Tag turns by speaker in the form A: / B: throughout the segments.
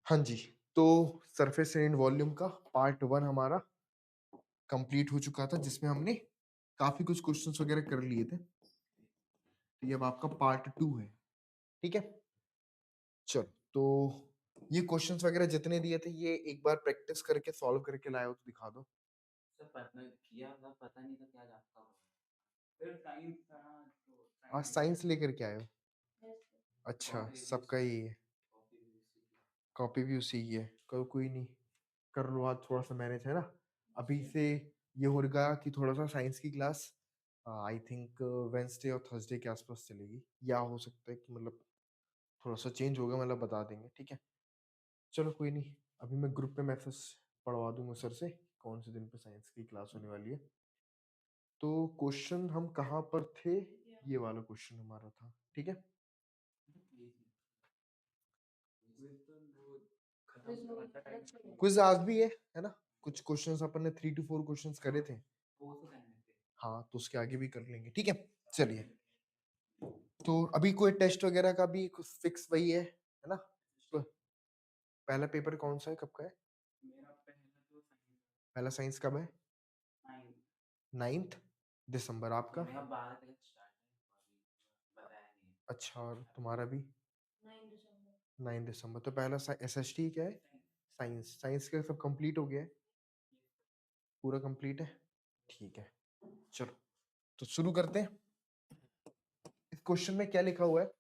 A: हाँ जी, तो surface and volume का पार्ट 1 हमारा कंप्लीट हो चुका था, जिसमें हमने काफ़ी कुछ क्वेश्चंस वगैरह कर लिए थे। तो ये अब आपका पार्ट 2 है, ठीक है? चलो, तो ये क्वेश्चंस वगैरह जितने दिए थे, ये एक बार प्रैक्टिस करके सॉल्व करके लाए हो तो दिखा दो।
B: सर पता किया था, पता नहीं था कि आज आपका होगा। फिर साइंस था तो
A: आज
B: साइंस
A: साइंस लेकर के आए हो? अच्छा,
B: कॉपी भी
A: सबका
B: उसी
A: यही
B: की
A: है,
B: कॉपी भी उसी की।
A: कॉपी भी उसी की है। करो, कोई नहीं, कर लो आज थोड़ा-सा मैनेज, है ना? अभी से ये होगा कि थोड़ा-सा साइंस की क्लास आई थिंक वेडनेसडे और थर्सडे के आसपास चलेगी, या हो सकता है कि मतलब थोड़ा-सा चेंज होगा, मतलब बता देंगे, ठीक है? चलो कोई नहीं, अभी मैं ग्रुप पे मैसेज पढ़वा दूँगा सर से, कौन से दिन पे साइंस की क्लास होने वाली है। तो क्वेश्चन हम कहाँ पर थे? ये वाला क्वेश्चन हमारा था, ठीक है?
B: जी, जी। क्विज़ तो वो खत्म होने का टाइम हो गया।
A: क्विज़ आज भी है ना? कुछ क्वेश्चन्स अपन ने 3 टू 4 क्वेश्चन्स करे थे।
B: वो तो करने थे।
A: हाँ, तो उसके आगे भी कर लेंगे, ठीक है? चलिए, तो अभी कोई टेस्ट वगैरह का भी कुछ फिक्स वही है ना? तो पहला पेपर कौन-सा है, कब का है?
B: मेरा पहला जो साइंस
A: पहला साइंस कब है?
B: 9
A: 9th दिसंबर, आपका?
B: मेरा 12 तक स्टार्ट है, अभी बताया नहीं है।
A: अच्छा, और तुम्हारा भी? 9 दिसंबर। तो पहला एसएसटी क्या है?
B: Science
A: science. साइंस का सब कंप्लीट हो गया है? पूरा कंप्लीट है? ठीक है। चलो, तो शुरू करते हैं। इस क्वेश्चन में क्या लिखा हुआ है?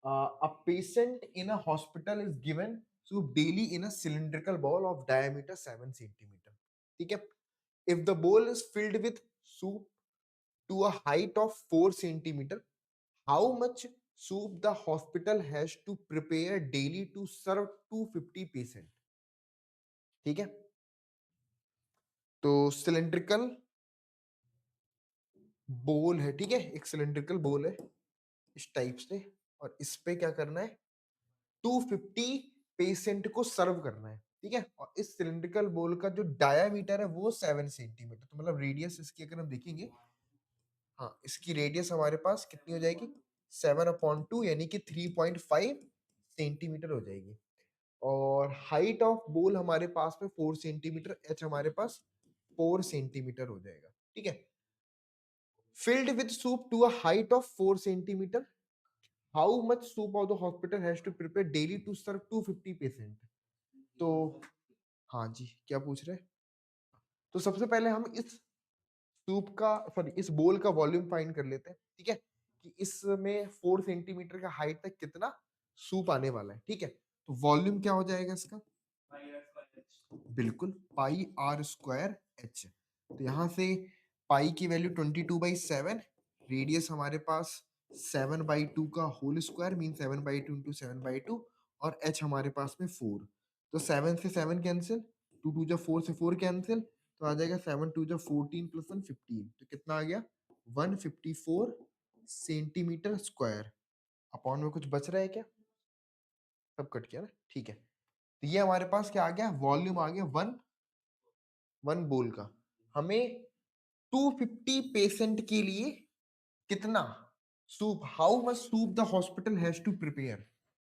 A: A patient in a hospital is given soup daily in a cylindrical ball of diameter 7 centimeter. ठीक है? If the bowl is filled with soup to a height of 4 centimeter, how much soup the hospital has to prepare daily to serve 250 patient? ठीक है? तो cylindrical बोल है, ठीक है? एक सिलिंड्रिकल बोल है इस टाइप से, और इस पे क्या करना है? 250 पेशेंट को सर्व करना है, ठीक है? और इस सिलिंड्रिकल बोल का जो डायामीटर है वो 7 सेंटीमीटर, तो मतलब रेडियस इसकी अगर हम देखेंगे, हाँ, इसकी रेडियस हमारे पास कितनी हो जाएगी? 7/2 यानी कि 3.5 सेंटीमीटर हो जाएगी। और हाइट ऑफ बोल हमारे पास में 4 सेंटीमीटर, एच हमारे पास 4 सेंटीमीटर हो जाएगा, ठीक है? Filled with soup to a height of 4 centimetre, how much soup of the hospital has to prepare daily to serve 250 patient? तो हाँ जी, क्या पूछ रहे हैं? तो सबसे पहले हम इस सूप का, सॉरी, इस बोल का वॉल्यूम फाइंड कर लेते हैं, ठीक है? कि इसमें 4 सेंटीमीटर का हाइट तक कितना सूप आने वाला है, ठीक है? तो वॉल्यूम क्या हो जाएगा इसका? बिल्कुल, पाई आर स्क्वायर एच। तो यहाँ से पाई की वैल्यू 22/7, रेडियस हमारे पास 7/2 का होल स्क्वायर मीन 7/2 इंटू 7/2, और एच हमारे पास में 4। तो 7 से 7 कैंसिल, 2 2 जा 4 से 4 कैंसिल, तो आ जाएगा 7 2 जा 14 प्लस 1 15। तो कितना आ गया? 154 सेंटीमीटर स्क्वायर। अपॉन में कुछ बच रहा है क्या? सब कट गया ना, ठीक है। तो ये हमारे पास क्या आ गया? वॉल्यूम आ गया वन बोल का। हमें 250 पेशेंट के लिए कितना सूप, how much soup the hospital has to prepare?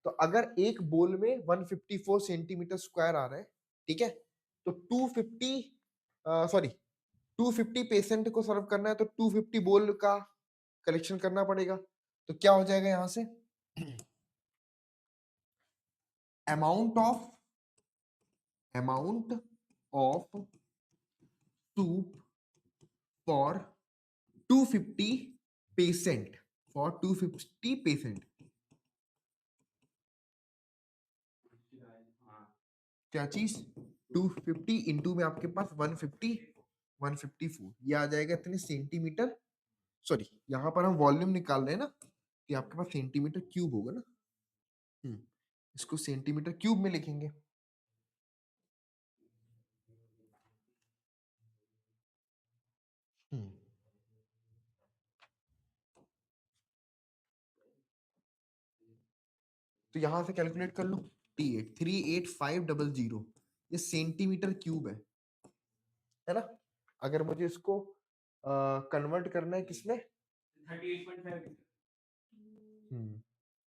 A: तो अगर एक बोल में 154 सेंटीमीटर स्क्वायर आ रहा है, ठीक है, तो 250, सॉरी, 250 पेशेंट को सर्व करना है, तो 250 बोल का कलेक्शन करना पड़ेगा। तो क्या हो जाएगा यहां से? Amount of soup for 250 patient, for 250 patient. क्या चीज? 250 इंटू में आपके पास 150, 154, ये आ जाएगा इतने सेंटीमीटर। सॉरी, यहाँ पर हम वॉल्यूम निकाल रहे हैं ना, कि आपके पास सेंटीमीटर क्यूब होगा ना। इसको सेंटीमीटर क्यूब में लिखेंगे। हम्म तो यहां से कैलकुलेट कर लो, T8 38500, ये सेंटीमीटर क्यूब है ना? अगर मुझे इसको कन्वर्ट करना है किसमें?
B: 38.5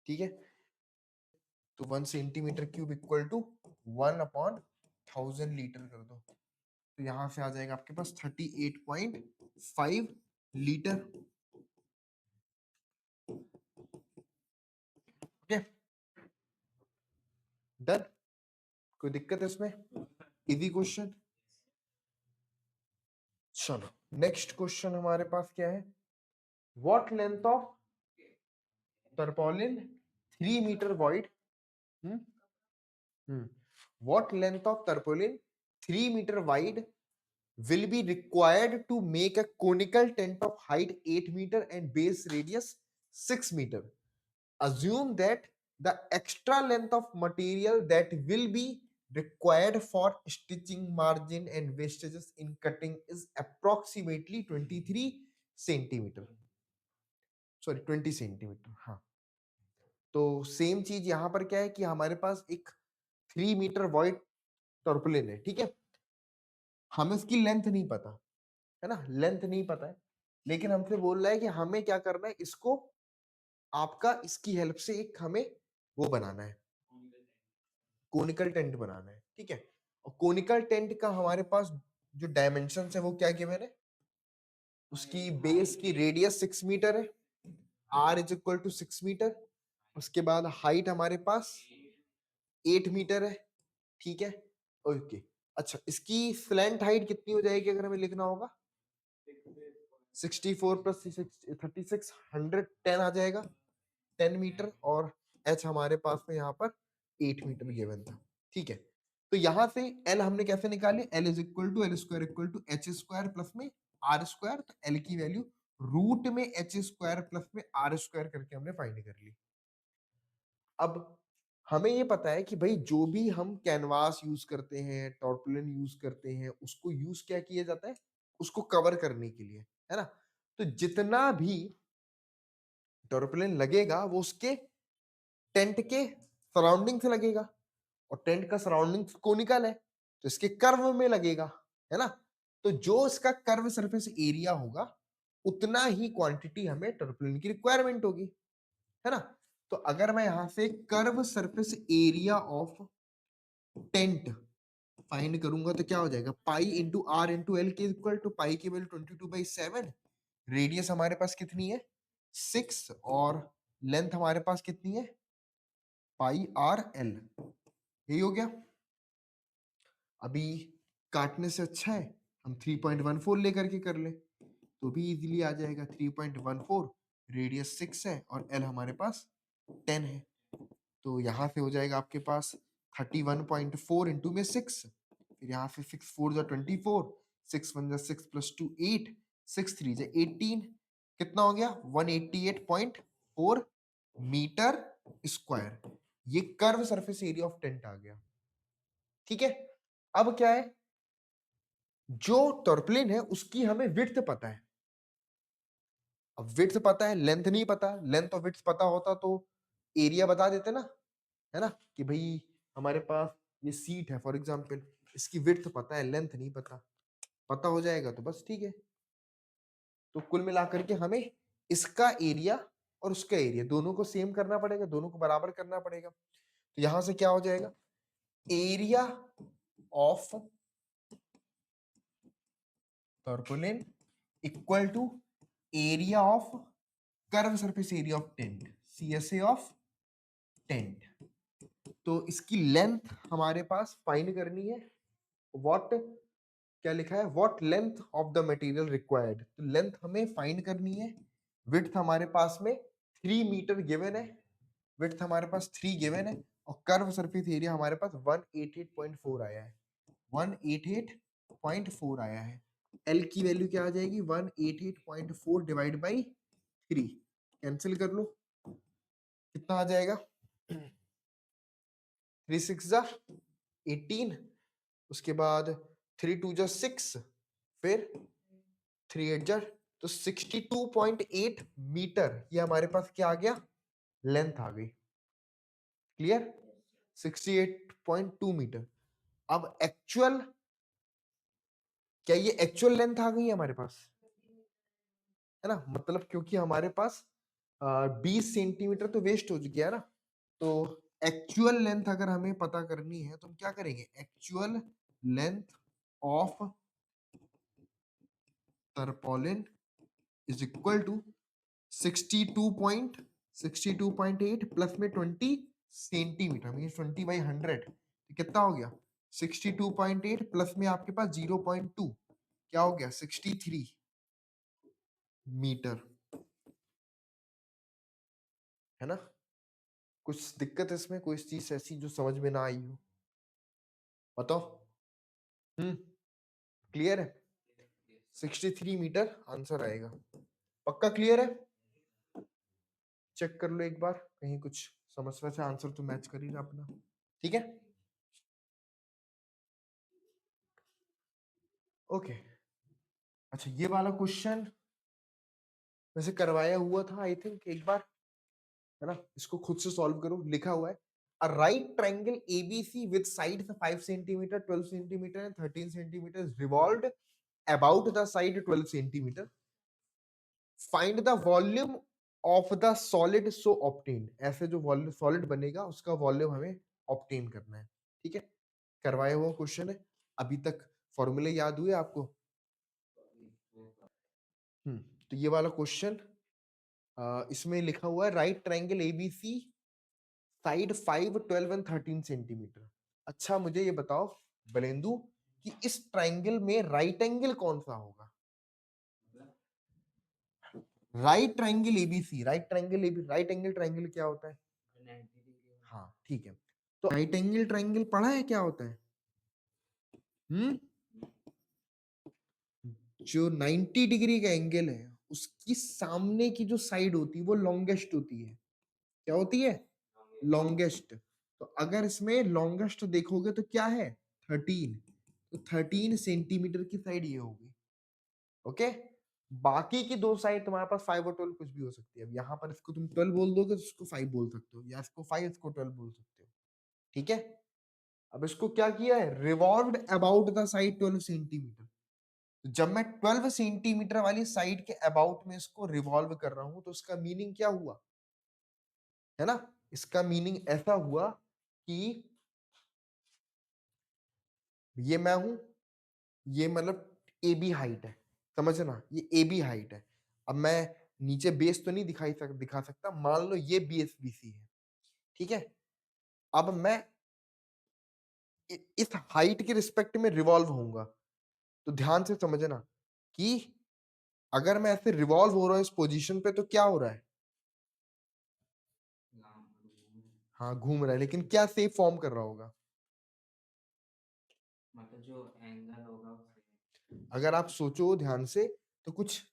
A: ठीक है, तो 1 centimetre cube equal to 1/1000 litre कर दो, तो यहाँ से आ जाएगा आपके पास 38.5 लीटर। Okay, done. कोई दिक्कत है इसमें? Easy question. चलो नेक्स्ट क्वेश्चन हमारे पास क्या है, what length of tarpaulin 3 metre wide, what length of tarpaulin 3 meter wide will be required to make a conical tent of height 8 meter and base radius 6 meter? Assume that the extra length of material that will be required for stitching margin and wastages in cutting is approximately 23 centimeter, sorry 20 centimeter। हाँ, तो same चीज यहां पर क्या है कि हमारे पास एक 3 मीटर वाइड टर्पुलिन है, ठीक है, हमें उसकी लेंथ नहीं पता है ना, लेंथ नहीं पता है, लेकिन हमसे बोल रहा है कि हमें क्या करना है, इसको आपका इसकी हेल्प से एक हमें वो बनाना है, कोनिकल टेंट बनाना है, ठीक है। और कोनिकल टेंट का हमारे पास जो डायमेंशन है वो क्या गिवन है, उसकी बेस की रेडियस 6 मीटर है, R is equal to 6 metre, उसके बाद हाइट हमारे पास 8 मीटर है, ठीक है। ओके, अच्छा इसकी स्लैंट हाइट कितनी हो जाएगी अगर हमें लिखना होगा, 64 प्लस 36 110 आ जाएगा, 10 मीटर, और एच हमारे पास में यहाँ पर 8 मीटर गिवन था, ठीक है। तो यहाँ से एल हमने कैसे निकाले, L is equal to L square equal to H square plus में आर स्क्वायर, तो एल की वैल्यू रूट में एच स्क्वायर प्लस में आर स्क्वायर करके हमने फाइंड कर ली। अब हमें ये पता है कि भाई जो भी हम कैनवास यूज करते हैं, टॉर्पुलिन यूज करते हैं, उसको यूज क्या किया जाता है, उसको कवर करने के लिए, है ना। तो जितना भी टॉर्पुलिन लगेगा वो उसके टेंट के सराउंडिंग से लगेगा, और टेंट का सराउंडिंग कोनिकल है तो इसके कर्व में लगेगा, है ना। तो जो इसका कर्व सरफेस एरिया होगा उतना ही क्वांटिटी हमें टर्पुलिन की रिक्वायरमेंट होगी, है ना। तो अगर मैं यहां से curved surface area of tent find करूंगा तो क्या हो जाएगा, pi into R into L के इक्वल टू पाई की वैल्यू 22/7, रेडियस हमारे पास कितनी है 6, और लेंथ हमारे पास कितनी है पाई आर एल, यही हो गया। अभी काटने से अच्छा है हम 3.14 लेकर के कर ले तो भी इजीली आ जाएगा, 3.14, रेडियस 6 है और एल हमारे पास 10 है, तो यहाँ से हो जाएगा आपके पास 31.4 इंटू में 6, फिर यहाँ से 6 4 जा 24, 6 1 जा 6 प्लस 2 8, 6 3 जा 18, कितना हो गया 188.4 मीटर स्क्वायर, ये curve surface area of tent आ गया, ठीक है। अब क्या है, जो टर्पलिन है उसकी हमें विड्थ पता है, अब विड्थ पता है लेंथ नहीं पता, लेंथ और विड्थ पता होता तो एरिया बता देते ना, है ना, कि भाई हमारे पास ये सीट है फॉर एग्जांपल, इसकी विड्थ पता है लेंथ नहीं पता, पता हो जाएगा तो बस ठीक है। तो कुल मिलाकर के हमें इसका एरिया और उसका एरिया दोनों को सेम करना पड़ेगा, दोनों को बराबर करना पड़ेगा, तो यहां से क्या हो जाएगा, area of tarpaulin equal to area of curve surface area of tent, CSA of tent. तो इसकी लेंथ हमारे पास फाइंड करनी है, व्हाट क्या लिखा है, what length of the material required, तो लेंथ हमें फाइंड करनी है, विड्थ हमारे पास में 3 मीटर गिवन है, विड्थ हमारे पास 3 गिवन है, और कर्व सरफेस एरिया हमारे पास 188.4 आया है, 188.4 आया है, एल की वैल्यू क्या आ जाएगी 188.4 डिवाइड बाई 3, कैंसिल कर लो, कितना आ जाएगा 3 6 जा 18, उसके बाद 3 2 जा 6, फिर 3 8 जा, तो 62.8 मीटर ये हमारे पास क्या आ गया, लेंथ आ गई, क्लियर, 68.2 मीटर। अब एक्चुअल, क्या ये एक्चुअल लेंथ आ गई है हमारे पास, है ना, मतलब क्योंकि हमारे पास 20 सेंटीमीटर तो वेस्ट हो चुकी है ना, तो एक्चुअल लेंथ अगर हमें पता करनी है तो हम क्या करेंगे, actual length of tarpaulin is equal to 62.8 plus में 20 सेंटीमीटर, मीन 20/100, कितना हो गया 62.8 प्लस में आपके पास 0.2, क्या हो गया 63 मीटर, है ना। कुछ दिक्कत है इसमें, कोई चीज ऐसी जो समझ में ना आई हो, बताओ। क्लियर है, 63 मीटर आंसर आएगा, पक्का क्लियर है। चेक कर लो एक बार, कहीं कुछ समस्या से आंसर तो मैच कर ही रहा अपना, ठीक है। ओके, अच्छा ये वाला क्वेश्चन वैसे करवाया हुआ था आई थिंक एक बार, है ना। इसको खुद से सॉल्व करो, लिखा हुआ है a right triangle ABC with sides 5 centimeter, 12 centimeter and 13 centimeters revolved about the side 12 centimeter. Find the volume of the solid so obtained. ऐसे जो सॉलिड बनेगा उसका वॉल्यूम हमें ऑब्टेन करना है, ठीक है। करवाया हुआ क्वेश्चन है, अभी तक फॉर्मूले याद हुए आपको। तो ये वाला क्वेश्चन इसमें लिखा हुआ है right triangle ABC side 5, 12 and 13 centimetre. अच्छा मुझे ये बताओ बलेंदु कि इस ट्रायंगल में राइट एंगल कौन सा होगा। Right triangle ABC, right angle triangle क्या होता है। हाँ ठीक है, तो राइट एंगल ट्रायंगल पढ़ा है क्या होता है। हम्म जो 90 डिग्री का एंगल है उसकी सामने की जो साइड होती है वो लॉन्गेस्ट होती है, क्या होती है, लॉन्गेस्ट। तो अगर इसमें लॉन्गेस्ट देखोगे तो क्या है 13, तो 13 सेंटीमीटर की साइड ये होगी, ओके। बाकी की दो साइड तुम्हारे पास 5 और 12 कुछ भी हो सकती है। अब यहाँ पर इसको तुम 12 बोल दोगे तो इसको 5 बोल सकते हो, या इसको 5 इसको 12 बोल सकते हो, ठीक है। अब इसको क्या किया है, revolved about the side 12 centimetre. जब मैं 12 सेंटीमीटर वाली साइड के अबाउट में इसको रिवॉल्व कर रहा हूं तो इसका मीनिंग क्या हुआ, है ना। इसका मीनिंग ऐसा हुआ कि ये मैं हूं, ये मतलब ए बी हाइट है, समझना, ये ए बी हाइट है। अब मैं नीचे बेस तो नहीं दिखा सकता, मान लो ये बी एस बी सी है, ठीक है। अब मैं इस हाइट के रिस्पेक्ट में रिवॉल्व होऊंगा, तो ध्यान से समझना कि अगर मैं ऐसे रिवॉल्व हो रहा हूं इस पोजीशन पे तो क्या हो रहा है, हाँ घूम रहा है, लेकिन क्या सेप फॉर्म कर रहा होगा।
B: मतलब जो एंगल होगा उससे,
A: अगर आप सोचो ध्यान से तो कुछ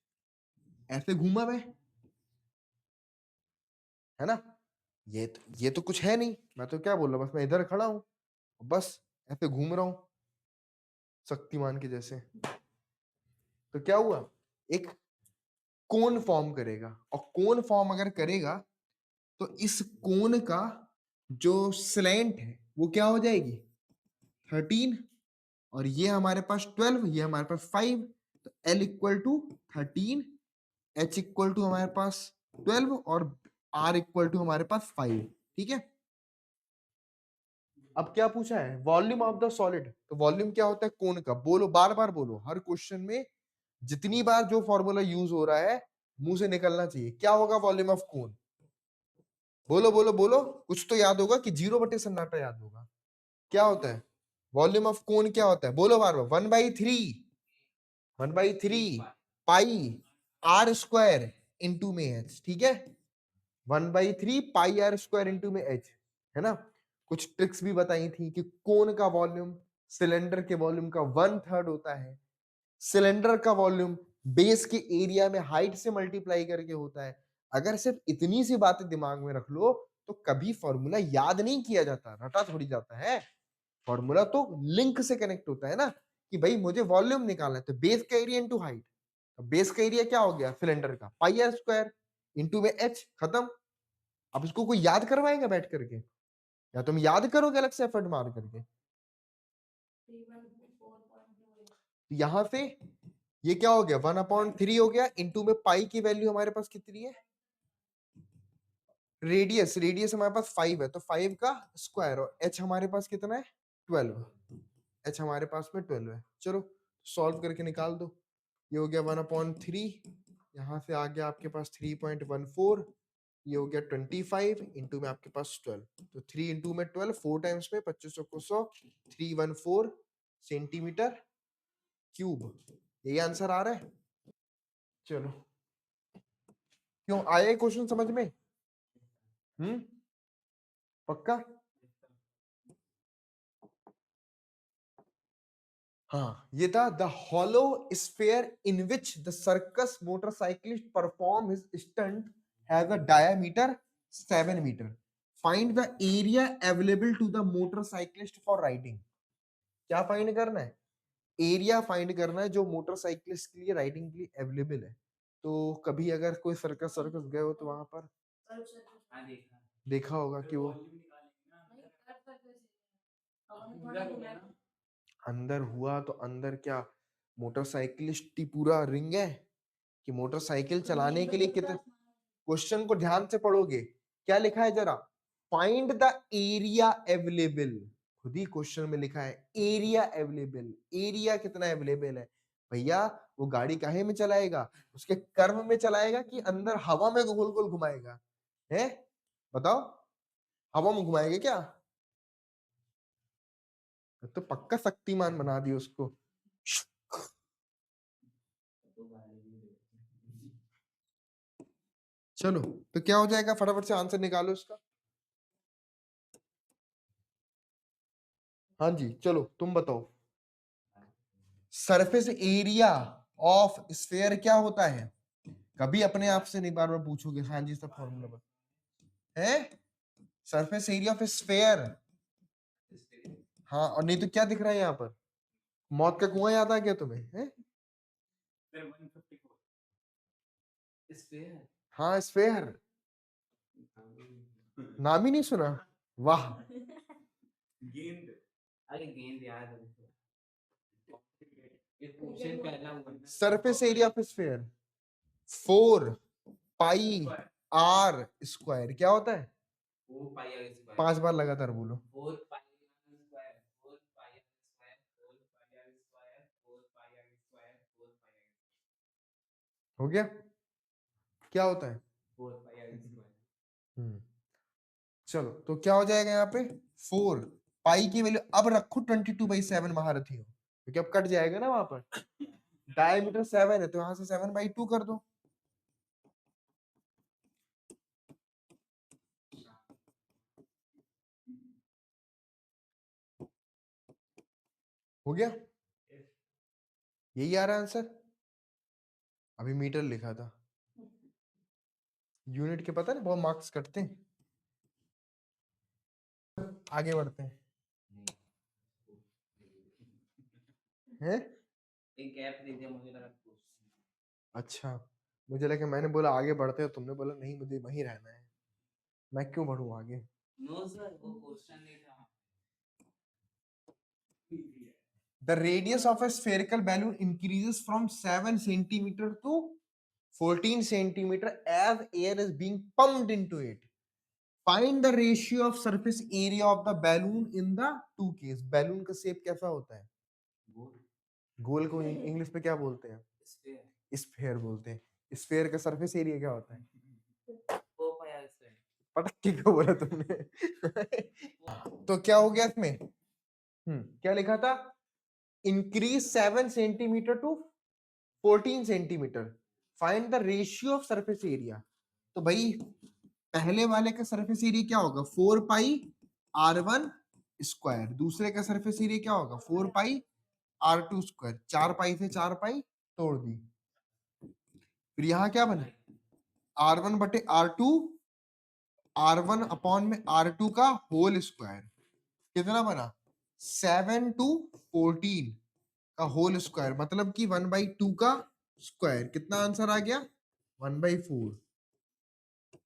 A: ऐसे घूमा मैं, है ना। ये तो कुछ है नहीं, मैं तो क्या बोल रहा हूं, बस मैं इधर खड़ा हूं, बस ऐसे घूम रहा हूं शक्तिमान के जैसे। तो क्या हुआ, एक कोन फॉर्म करेगा, और कोन फॉर्म अगर करेगा तो इस कोन का जो स्लैंट है वो क्या हो जाएगी 13, और ये हमारे पास 12, ये हमारे पास 5, तो L equal to 13, H equal to हमारे पास 12 और R इक्वल टू हमारे पास 5, ठीक है। अब क्या पूछा है, वॉल्यूम ऑफ द सॉलिड, तो वॉल्यूम क्या होता है कोन का, बोलो बार बार बोलो, हर क्वेश्चन में जितनी बार जो फॉर्मूला यूज हो रहा है मुंह से निकलना चाहिए, क्या होगा वॉल्यूम ऑफ कोन, बोलो बोलो बोलो, कुछ तो याद होगा कि 0/सन्नाटा याद होगा, क्या होता है वॉल्यूम ऑफ कोन, क्या होता है बोलो बार बार, 1/3, 1/3 पाई आर स्क्वायर इंटू में एच, ठीक है। 1/3 पाई आर स्क्वायर इंटू में एच, है ना। कुछ ट्रिक्स भी बताई थी कि कोन का वॉल्यूम सिलेंडर के वॉल्यूम का 1/3 होता है, सिलेंडर का वॉल्यूम बेस के एरिया में हाइट से मल्टीप्लाई करके होता है। अगर सिर्फ इतनी सी बातें दिमाग में रख लो तो कभी फॉर्मूला याद नहीं किया जाता, रटा थोड़ी जाता है। फॉर्मूला तो लिंक से कनेक्ट होता है ना, कि भाई मुझे वॉल्यूम निकालना है तो बेस का एरिया इंटू हाइट, बेस का एरिया क्या हो गया सिलेंडर का पाई आर स्क्वायर इंटू में एच, खत्म। अब इसको कोई याद करवाएगा बैठ करके, या तुम याद करोगे अलग से एफर्ट मार करके। यहां से ये क्या हो गया 1/3 हो गया, इंटू में पाई की वैल्यू हमारे पास कितनी है रेडियस रेडियस हमारे पास 5 है तो 5 का स्क्वायर, और h हमारे पास कितना है 12, h हमारे पास में 12 है। चलो सॉल्व करके निकाल दो। ये हो गया 1/3, यहाँ से आ गया आपके पास 3.14, ये हो गया 25 इंटू में आपके पास 12, तो 3 इंटू में 12, 4 टाइम्स में 2500 को 100, 314 सेंटीमीटर क्यूब। यही आंसर आ रहा है। चलो क्यों आया क्वेश्चन समझ में? पक्का? हाँ, ये था the hollow sphere in which the circus motorcyclist perform his stunt has a diameter 7 metre. Find the area available to the motorcyclist for riding. क्या फाइंड करना है? एरिया फाइंड करना है जो मोटरसाइकिलिस्ट के लिए राइडिंग के लिए अवेलेबल है। तो कभी अगर कोई सर्कस सर्कस गए हो तो वहां पर देखा होगा कि वो अंदर हुआ तो अंदर क्या मोटरसाइकिलिस्ट ही पूरा रिंग है कि मोटरसाइकिल चलाने के लिए कितने। क्वेश्चन को ध्यान से पढ़ोगे, क्या लिखा है जरा, फाइंड द एरिया अवेलेबल। खुद ही क्वेश्चन में लिखा है एरिया अवेलेबल, एरिया कितना अवेलेबल है। भैया वो गाड़ी काहे में चलाएगा, उसके कर्व में चलाएगा कि अंदर हवा में गोल गोल घुमाएगा? है बताओ, हवा में घुमाएगा क्या? तो पक्का शक्तिमान बना दिया उसको। चलो तो क्या हो जाएगा, फटाफट से आंसर निकालो इसका। हाँ जी चलो तुम बताओ। सरफेस एरिया ऑफ स्फेयर क्या होता है? कभी अपने आप से नहीं बार बार पूछोगे। हाँ जी सब फॉर्मूला पर है। Surface area of sphere. हाँ और नहीं तो क्या दिख रहा है यहाँ पर? मौत का कुआं याद आ गया तुम्हें? है हाँ स्फेयर, नाम ही नहीं सुना? वाह।
B: गेंद, अरे गेंद याद है। ये क्वेश्चन पहला हुआ ना।
A: Surface area of sphere 4 pi are square क्या होता है?
B: 4 पाई आर स्क्वायर।
A: 5 बार लगातार बोलो।
B: 4 pi are square, 4 pi are square, 4 pi are square, 4 pi are square, 4 pi r.
A: हो गया? क्या होता है?
B: 4 पाई आर स्क्वायर।
A: चलो तो क्या हो जाएगा यहाँ पे 4 पाई की वैल्यू अब रखो 22/7 महारथी हो, क्योंकि अब कट जाएगा ना वहां पर। डायमीटर 7 है तो यहां से 7/2 कर दो। हो गया? यही आ रहा है आंसर। अभी मीटर लिखा था, यूनिट के पता नहीं बहुत मार्क्स कटते हैं। आगे बढ़ते हैं। हैं?
B: एक गैप दे दिया मुझे लगा क्वेश्चन।
A: अच्छा मुझे लगा मैंने बोला आगे बढ़ते हैं, तुमने बोला नहीं मुझे वहीं रहना है, मैं क्यों बढ़ूं आगे?
B: नो सर वो क्वेश्चन नहीं था।
A: The radius of a spherical balloon increases from 7 centimeter to 14 centimeter as air is being pumped into it. Find the ratio of surface area of the balloon in the two case. Balloon का shape कैसा होता है? गोल को English में क्या बोलते हैं? Sphere बोलते हैं। स्फेयर का सरफेस एरिया क्या होता है? पटक्के को बोला तुमने। तो क्या हो गया इसमें? क्या लिखा था? Increase 7 centimetre to 14 centimetre. Find the ratio of surface area. तो भाई पहले वाले का सरफेस एरिया क्या होगा 4 पाई r1 स्क्वायर, दूसरे का सरफेस एरिया क्या होगा 4 पाई r2 स्क्वायर। 4 पाई से 4 पाई तोड़ दी, फिर यहाँ क्या बना r1 बटे r2, r1 अपॉन में r2 का होल स्क्वायर। कितना बना 7 to 14 का होल स्क्वायर, मतलब कि 1/2 का स्क्वायर। कितना आंसर आ गया 1/4।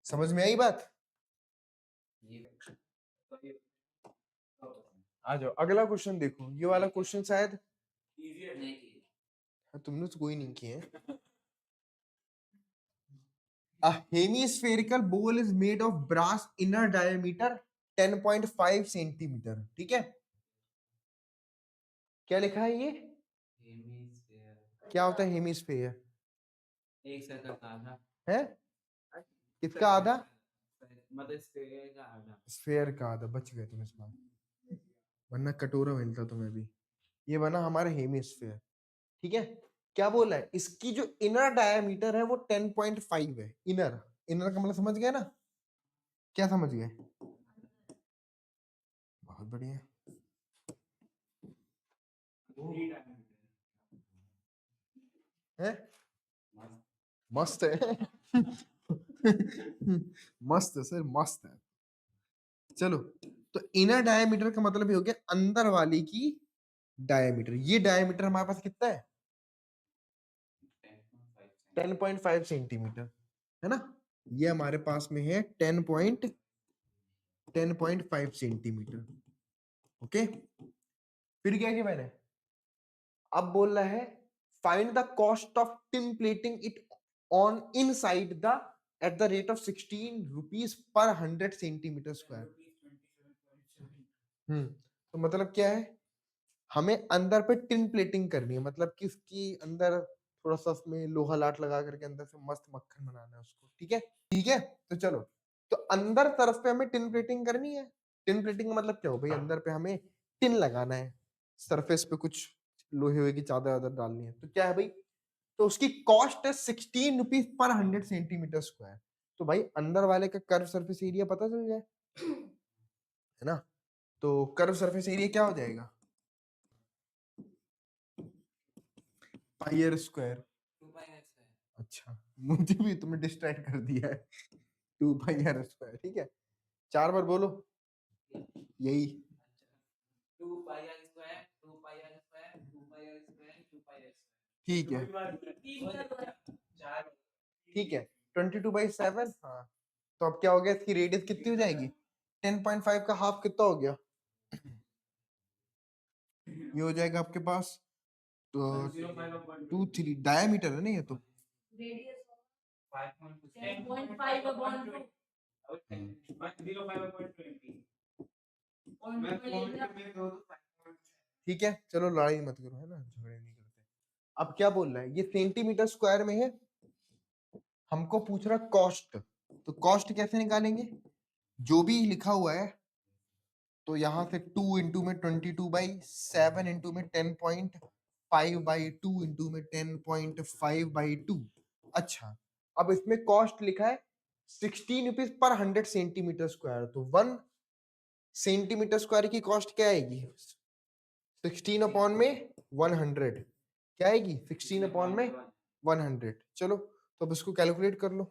A: समझ में आई बात? आ जाओ अगला क्वेश्चन देखो। ये वाला क्वेश्चन शायद तुमने तो कोई नहीं किए A hemispherical bowl is made of brass inner diameter 10.5 centimetre. ठीक है, क्या लिखा है ये?
B: हेमिस्फीयर
A: क्या होता है हेमिस्फीयर?
B: एक सर्कल का आधा
A: है किसका आधा?
B: मतलब स्फीयर का आधा
A: स्फेयर का आधा. बच गए तुम इस बार, वरना कटोरा मिलता तुम्हें भी. ये बना हमारा हेमिस्फीयर. ठीक है, क्या बोला है? इसकी जो इनर डायमीटर है वो 10.5 है. इनर, इनर का मतलब समझ गए ना? क्या समझ गए? बहुत बढ़िया. है मस्त है. मस्त है सर, मस्त है. चलो, तो इनर डायमीटर का मतलब ये हो गया अंदर वाली की डायमीटर. ये डायमीटर हमारे पास कितना है? 10.5 सेंटीमीटर, है ना? ये हमारे पास में है 10.5 सेंटीमीटर. ओके, फिर क्या किया मैंने? अब बोल रहा है find the cost of tin plating it on inside the at the rate of 16 rupees per 100 centimetre square. तो मतलब क्या है? हमें अंदर पे टिन प्लेटिंग करनी है, मतलब कि उसकी अंदर थोड़ा सा उसमें लोहा लाट लगा करके अंदर से मस्त मक्खन बनाना है उसको. ठीक है, ठीक है. तो चलो, तो अंदर तरफ पे हमें टिन प्लेटिंग करनी है. टिन प्लेटिंग का मतलब क्या हो भाई? अंदर पे हमें टिन लगाना है, सरफेस पे कुछ लोहे वोहे की चादर वादर डालनी है. तो क्या है भाई? तो उसकी कॉस्ट है 16 रुपीज पर 100 सेंटीमीटर स्क्वायर. तो भाई अंदर वाले का कर्व सरफेस एरिया पता चल जाए, है ना? तो कर्व सरफेस एरिया क्या हो जाएगा? पाई आर स्क्वायर.
B: 2 पाई स्क्वायर
A: अच्छा, मुझे भी तुमने डिस्ट्रैक्ट कर दिया है. 2 पाई आर स्क्वायर. ठीक है, 4 बार बोलो यही.
B: 2 pi square 2 pi square 2 pi square 2 पाई
A: ठीक है,
B: स्क्वायर चार
A: ठीक है. 22/7. हाँ, तो अब क्या हो गया? इसकी रेडियस कितनी हो जाएगी? 10.5 का हाफ कितना हो गया? ये हो जाएगा आपके पास तो 2 3 डायमीटर है ना ये तो. ठीक है, चलो लड़ाई मत करो, है ना? झगड़े नहीं करते. अब क्या बोल रहा है? ये सेंटीमीटर स्क्वायर में है, हमको पूछ रहा कॉस्ट. तो कॉस्ट कैसे निकालेंगे? जो भी लिखा हुआ है, तो यहाँ से 2 इंटू में 22/7 इंटू में 10.5/2 इंटू में 10.5/2. अच्छा, अब इसमें कॉस्ट लिखा है 16 रुपीज पर 100 सेंटीमीटर स्क्वायर. तो 1 सेंटीमीटर स्क्वायर की कॉस्ट क्या आएगी? 16 अपॉन में 100. क्या आएगी? 16 अपॉन में 100. चलो, तो अब इसको कैलकुलेट कर लो.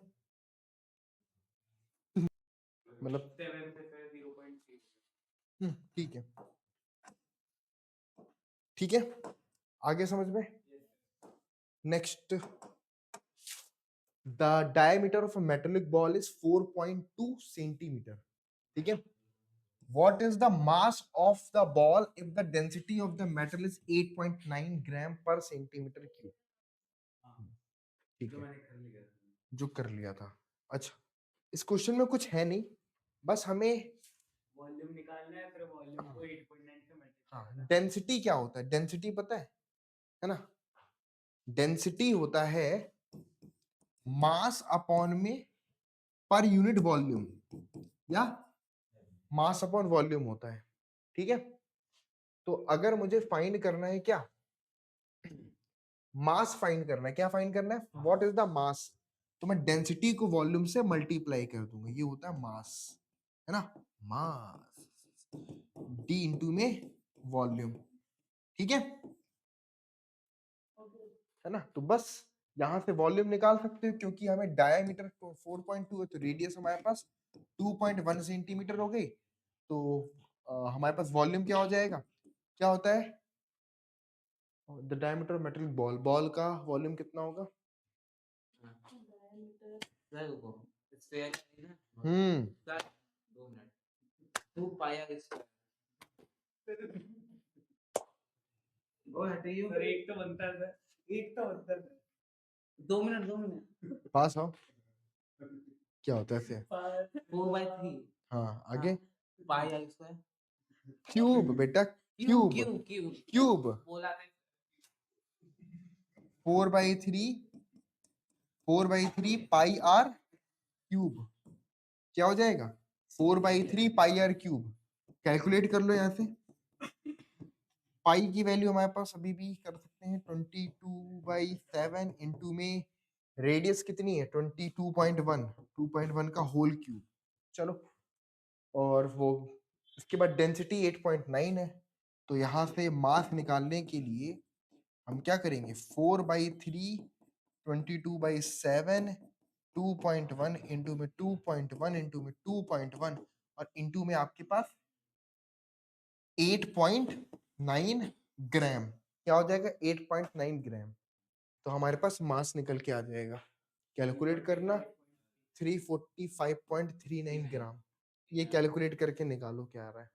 A: मतलब ठीक है, ठीक है. आगे समझ में? Next, the diameter of a metallic ball is 4.2 centimetre. ठीक है, what is the mass of the ball if the density of the metal is 8.9 gram per centimeter cube? ठीक है, जो कर लिया था. अच्छा, इस क्वेश्चन में कुछ है नहीं, बस हमें
B: वॉल्यूम निकालना है. फिर वॉल्यूम को 8.9 से मल्टीप्लाई
A: हाँ, डेंसिटी क्या होता है? डेंसिटी पता है ना? डेंसिटी होता है मास अपॉन में पर यूनिट वॉल्यूम, या मास अपॉन वॉल्यूम होता है. ठीक है, तो अगर मुझे फाइंड करना है क्या? मास फाइंड करना है. क्या फाइंड करना है? What is the mass? तो मैं डेंसिटी को वॉल्यूम से मल्टीप्लाई कर दूंगा, ये होता है मास, है ना? मास डी इंटू में वॉल्यूम. ठीक है ना? तो बस यहां से वॉल्यूम निकाल सकते हो, क्योंकि हमें डायमीटर 4.2 है, तो रेडियस हमारे पास 2.1 सेंटीमीटर हो गई. तो हमारे पास वॉल्यूम क्या हो जाएगा? क्या होता है? The diameter of metal ball, ball का वॉल्यूम कितना होगा?
B: स्क्वायर है ना.
A: हम्म
B: 2 मिनट 2 पाई स्क्वायर वो हटाइए. सर एक तो बनता है. 2 मिनट 2 मिनट
A: पास आओ. क्या होता है ऐसे?
B: 4/3
A: हाँ आगे
B: पाई आर स्क्वायर
A: क्यूब बेटा क्यूब
B: क्यूब
A: क्यूब
B: बोला था
A: 4/3 पाई आर क्यूब क्या हो जाएगा 4/3 पाई आर क्यूब कैलकुलेट कर लो यहाँ से पाई की वैल्यू हमारे पास अभी भी कर सकते हैं 22/7 इंटू में रेडियस कितनी है 22.1 2.1 का होल क्यूब चलो और वो इसके बाद डेंसिटी 8.9 है तो यहाँ से मास निकालने के लिए हम क्या करेंगे 4/3 22/7 2.1 इंटू में 2.1 इंटू में 2.1 और इंटू में आपके पास 8.9 ग्राम क्या हो जाएगा 8.9 ग्राम तो हमारे पास मास निकल के आ जाएगा कैलकुलेट करना 345.39 ग्राम ये कैलकुलेट करके निकालो क्या आ रहा है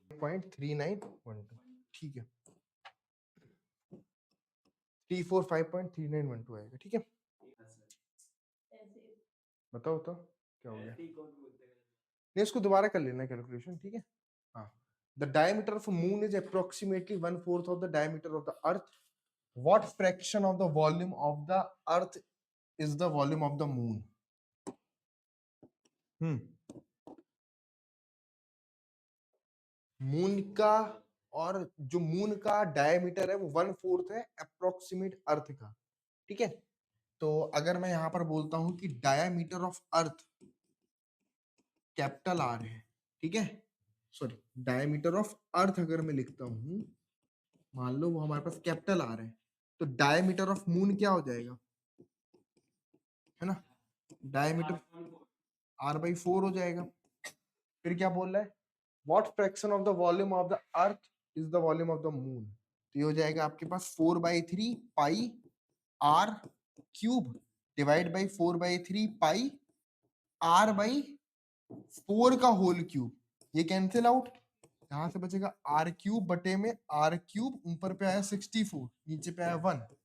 A: 0.3912 ठीक है 345.3912 आएगा ठीक है बताओ तो क्या हो गया नहीं इसको दोबारा कर लेना कैलकुलेशन ठीक है हाँ the diameter of moon is approximately 1/4 of the diameter of the earth what fraction of the volume of the earth is the volume of the moon moon का और जो मून का डायमीटर है वो 1/4 है अप्रोक्सीमेट अर्थ का ठीक है तो अगर मैं यहां पर बोलता हूं कि diameter of earth capital R है ठीक है सॉरी डायमीटर ऑफ अर्थ अगर मैं लिखता हूं मान लो वो हमारे पास कैपिटल आर है तो डायमीटर ऑफ मून क्या हो जाएगा है ना डायमीटर r/4 हो जाएगा फिर क्या बोल रहा है what fraction of the volume of the earth is the volume of the moon तो ये हो जाएगा आपके पास 4/3 pi r cube divide by 4/3 pi r/4 का होल क्यूब ये कैंसिल आउट यहां से बचेगा आर क्यूब बटे में आर क्यूब ऊपर पे आया 64 नीचे पे आया 1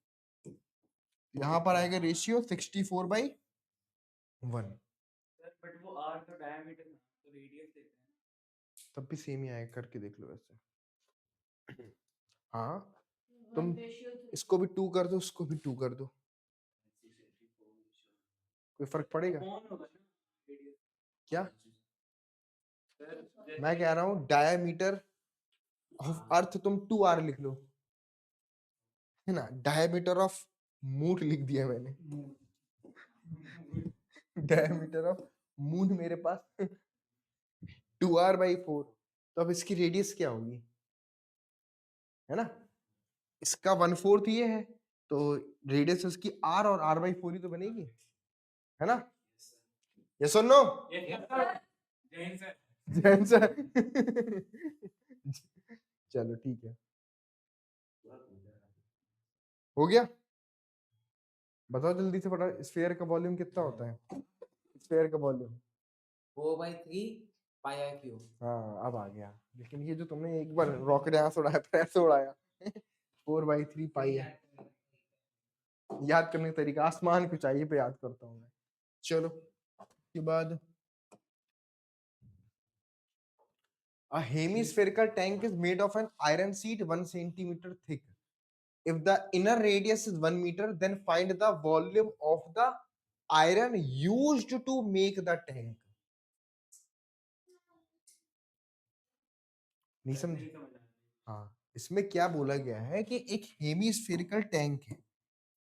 A: यहाँ पर आएगा रेशियो 64/1
B: बट वो आर तो डायमीटर तो रेडियस देते हैं
A: तब भी सेम ही आएगा करके देख लो वैसे हाँ तुम इसको भी 2 कर दो इसको भी 2 कर दो कोई फर्क पड़ेगा
B: कौन होगा ना रेडियस
A: क्या
B: सर
A: मैं कह रहा हूँ डायमीटर ऑफ अर्थ तुम 2r लिख लो है ना डायमीटर ऑफ मून लिख दिया मैंने डायमीटर ऑफ मून मेरे पास 2r/4 तो अब इसकी रेडियस क्या होगी है ना इसका 1/4 ये है तो रेडियस उसकी r और r/4 ही तो बनेगी है ना यस और no
B: Jain sir
A: Jain sir चलो ठीक है हो गया बताओ जल्दी से फटाफट स्फीयर का वॉल्यूम कितना होता है स्फीयर का वॉल्यूम
B: 4/3 पाई आर क्यूब
A: हाँ अब आ गया लेकिन ये जो तुमने एक बार रॉकेट यहाँ से उड़ाया फिर ऐसे उड़ाया 4/3 पाई है याद करने का तरीका आसमान की ऊंचाई पे याद करता हूँ मैं चलो के बाद A hemispherical tank is made of an iron sheet 1 centimeter thick. If the inner radius is 1 meter, then find the volume of the iron used to make the tank. नहीं समझे हाँ इसमें क्या बोला गया है कि एक हेमीस्फेरिकल टैंक है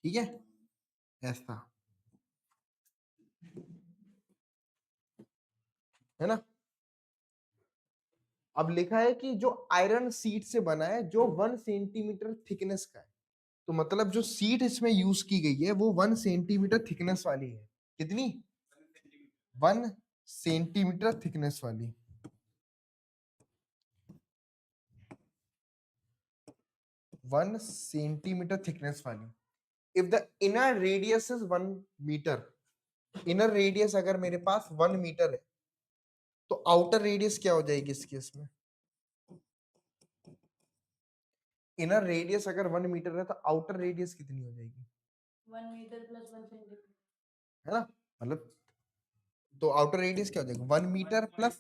A: ठीक है ऐसा है ना अब लिखा है कि जो आयरन सीट से बना है जो 1 सेंटीमीटर थिकनेस का है तो मतलब जो सीट इसमें यूज की गई है वो 1 सेंटीमीटर थिकनेस वाली है कितनी 1 सेंटीमीटर थिकनेस वाली 1 सेंटीमीटर थिकनेस वाली if the inner radius is 1 metre inner radius अगर मेरे पास 1 मीटर है तो आउटर रेडियस क्या हो जाएगी इस केस में इनर रेडियस अगर 1 मीटर है तो आउटर रेडियस कितनी हो जाएगी
C: 1 मीटर प्लस 1 सेंटीमीटर
A: है ना मतलब तो आउटर रेडियस क्या हो जाएगा 1 metre plus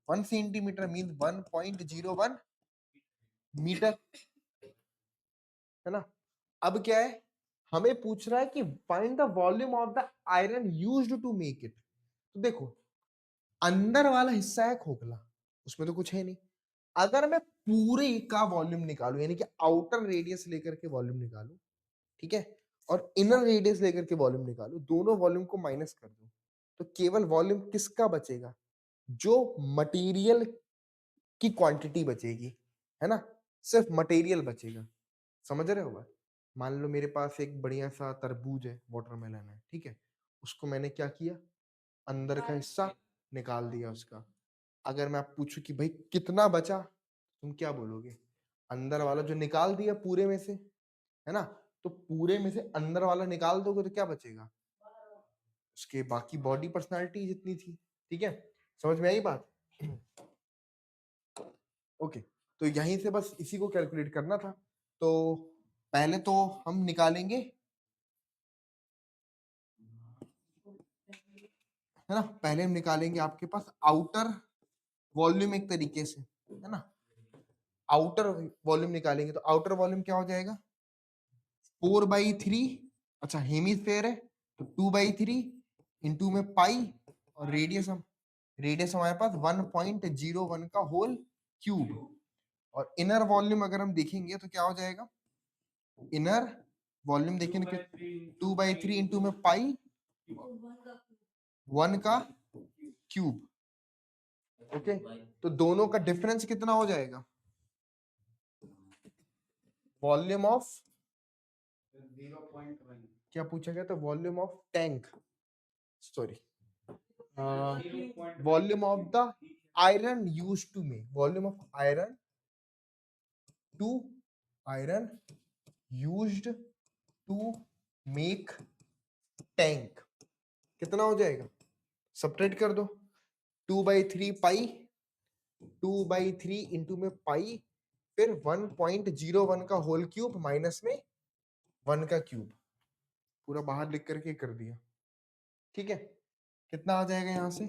A: 1 centimetre mean 1.01 metre, है ना। अब क्या है, हमें पूछ रहा है कि find the volume of the iron used to make it. तो देखो अंदर वाला हिस्सा है खोखला, उसमें तो कुछ है नहीं। अगर मैं पूरे का वॉल्यूम निकालू यानी कि आउटर रेडियस लेकर के वॉल्यूम निकालू, ठीक है, और इनर रेडियस लेकर के वॉल्यूम निकालू, दोनों वॉल्यूम को माइनस कर दो, तो केवल वॉल्यूम किसका बचेगा, जो मटेरियल की क्वांटिटी बचेगी, है ना, सिर्फ मटेरियल बचेगा। समझ रहे हो बात। मान लो मेरे पास एक बढ़िया सा तरबूज है, वाटरमेलन है, ठीक है, उसको मैंने क्या किया, अंदर का हिस्सा निकाल दिया उसका। अगर मैं आप पूछूं कि भाई कितना बचा, तुम क्या बोलोगे, अंदर वाला जो निकाल दिया पूरे में से, है ना, तो पूरे में से अंदर वाला निकाल दोगे तो क्या बचेगा, उसके बाकी बॉडी पर्सनालिटी जितनी थी। ठीक है, समझ में आई बात। ओके, तो यहीं से बस इसी को कैलकुलेट करना था। तो पहले तो हम निकालेंगे, है ना, पहले हम निकालेंगे आपके पास आउटर वॉल्यूम एक तरीके से, है ना, आउटर वॉल्यूम निकालेंगे। तो आउटर वॉल्यूम क्या हो जाएगा 4/3, अच्छा हेमीस्फेयर है तो 2/3 इंटू में पाई, और रेडियस हमारे पास 1.01 का होल क्यूब। और इनर वॉल्यूम अगर हम देखेंगे तो क्या हो जाएगा, इनर वॉल्यूम देखेंगे 2/3 इंटू में पाई 1 का क्यूब। ओके, तो दोनों का डिफरेंस कितना हो जाएगा, वॉल्यूम ऑफ, क्या पूछा गया था, volume of tank, sorry, volume of the iron used to make, volume of iron to iron used to make tank, कितना हो जाएगा, सब्ट्रैक्ट कर दो, 2/3 पाई, 2/3 इंटू में पाई, फिर 1.01 का होल क्यूब माइनस में 1 का क्यूब, पूरा बाहर लिख करके कर दिया। ठीक है, कितना आ जाएगा यहाँ से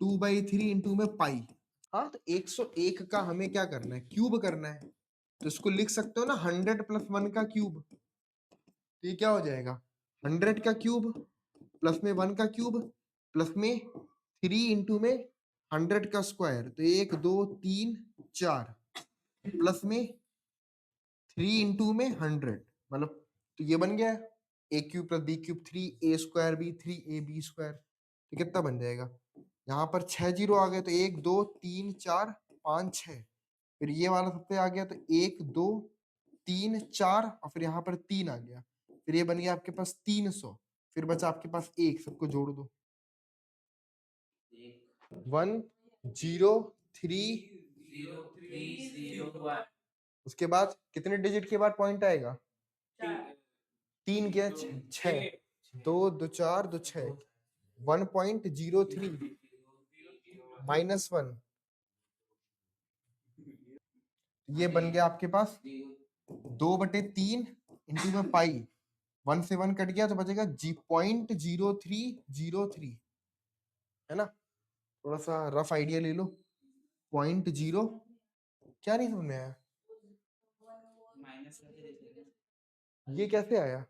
A: 2/3 इंटू में पाई, हाँ तो 101 का हमें क्या करना है, क्यूब करना है, तो इसको लिख सकते हो ना 100 प्लस 1 का क्यूब, तो ये क्या हो जाएगा 100 का क्यूब प्लस में 1 का क्यूब प्लस में 3 इंटू में 100 का स्क्वायर, तो 1 2 3 4 प्लस में 3 इंटू में 100, मतलब तो ये बन गया a cube plus b cube 3a² b 3ab², तो कितना बन जाएगा, यहाँ पर 6 जीरो आ गए तो 1 2 3 4 5 6, फिर ये वाला सबसे आ गया तो 1 2 3 4 और फिर यहाँ पर 3 आ गया, फिर ये बन गया आपके पास 300, फिर बचा आपके पास 1, सबको जोड़ दो 1 0 3, उसके बाद कितने डिजिट के बाद पॉइंट आएगा, 3 क्या 6, 2 2 4 2 6, 1.03 -1, ये बन गया आपके पास 2/3 इंटू में पाई, 1 से 1 कट गया तो बचेगा 0.0303, है ना, थोड़ा सा रफ आइडिया ले लो, 0.0, क्या नहीं समझ में आया, ये कैसे आया,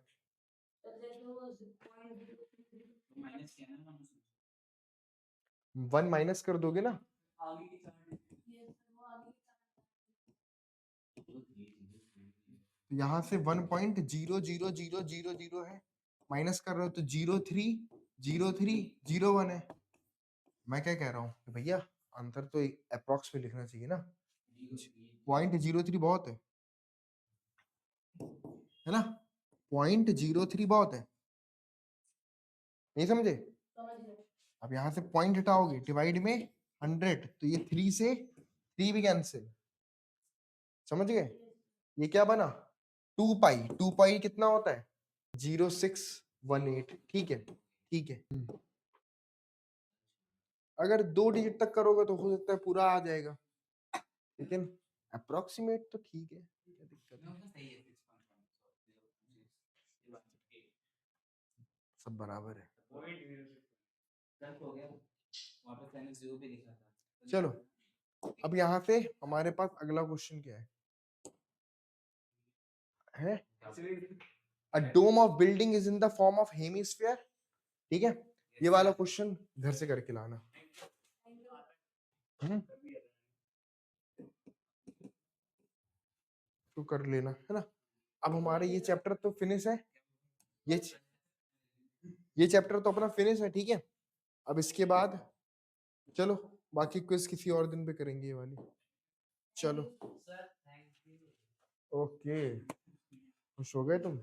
A: वन माइनस कर दोगे ना, यहाँ से 1.00000 है, माइनस कर रहे हो तो 0.30301 है। मैं क्या कह रहा हूँ कि भैया आंसर तो अप्रोक्स में लिखना चाहिए ना, 0.03 बहुत है ना, 0.03 बहुत है, नहीं समझे, अब यहाँ से पॉइंट हटाओगे डिवाइड में 100, तो ये 3 से 3 भी कैंसिल, समझ गए, ये क्या बना 2 पाई, 2 पाई कितना होता है 0.618, ठीक है ठीक है। अगर 2 डिजिट तक करोगे तो हो सकता है पूरा आ जाएगा, लेकिन अप्रोक्सीमेट तो ठीक है, क्या दिक्कत है, सब बराबर है।
B: दस हो गया वहाँ पे मैंने 0 पे लिखा था तो
A: चलो
B: लिखा
A: अब यहाँ से हमारे पास अगला क्वेश्चन क्या है a dome of building is in the form of hemisphere, ठीक है, ये वाला क्वेश्चन घर से करके लाना। तो कर लेना है ना। अब हमारे ये चैप्टर तो फिनिश है, ये ये चैप्टर तो अपना फिनिश है, ठीक है। अब इसके बाद चलो बाकी क्विज किसी और दिन पे करेंगे ये वाली। चलो
B: सर थैंक यू
A: ओके, खुश हो गए तुम?